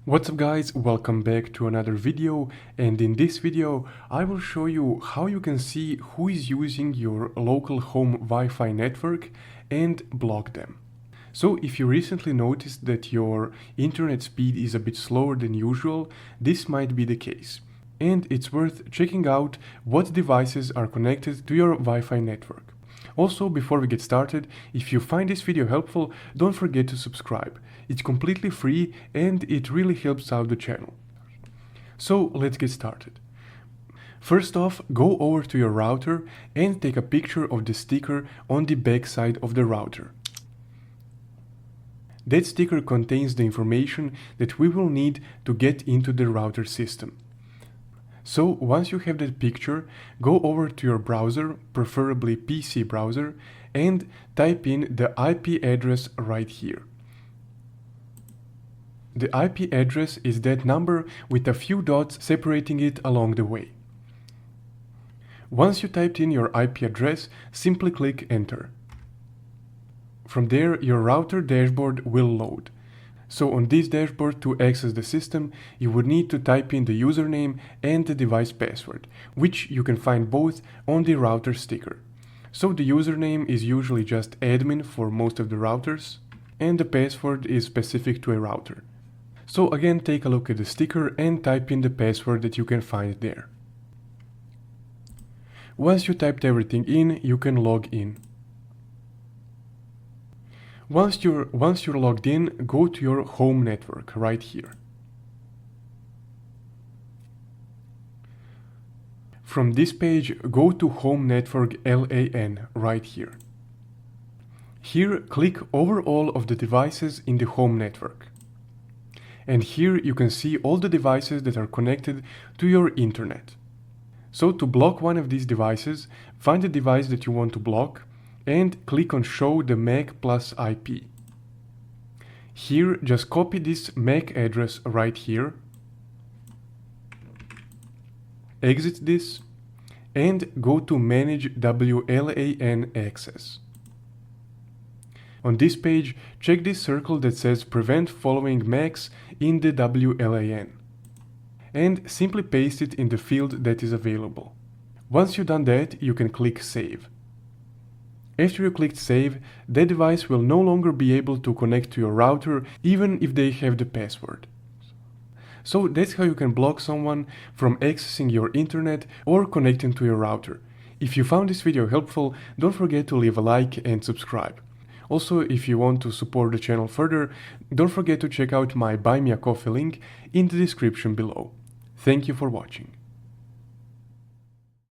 What's up guys, welcome back to another video, and in this video I will show you how you can see who is using your local home Wi-Fi network and block them. So if you recently noticed that your internet speed is a bit slower than usual, this might be the case. And it's worth checking out what devices are connected to your Wi-Fi network. Also, before we get started, if you find this video helpful, don't forget to subscribe. It's completely free and it really helps out the channel. So let's get started. First off, go over to your router and take a picture of the sticker on the back side of the router. That sticker contains the information that we will need to get into the router system. So once you have that picture, go over to your browser, preferably PC browser, and type in the IP address right here. The IP address is that number with a few dots separating it along the way. Once you typed in your IP address, simply click Enter. From there, your router dashboard will load. So on this dashboard, to access the system, you would need to type in the username and the device password, which you can find both on the router sticker. So the username is usually just admin for most of the routers, and the password is specific to a router. So again, take a look at the sticker and type in the password that you can find there. Once you typed everything in, you can log in. Once you're logged in, go to your home network right here. From this page, go to Home Network LAN right here. Here, click over all of the devices in the home network. And here you can see all the devices that are connected to your internet. So to block one of these devices, find the device that you want to block and click on Show the MAC plus IP. Here, just copy this MAC address right here, exit this, and go to Manage WLAN Access. On this page, check this circle that says Prevent following MACs in the WLAN, and simply paste it in the field that is available. Once you've done that, you can click Save. After you clicked Save, that device will no longer be able to connect to your router even if they have the password. So that's how you can block someone from accessing your internet or connecting to your router. If you found this video helpful, don't forget to leave a like and subscribe. Also, if you want to support the channel further, don't forget to check out my Buy Me a Coffee link in the description below. Thank you for watching.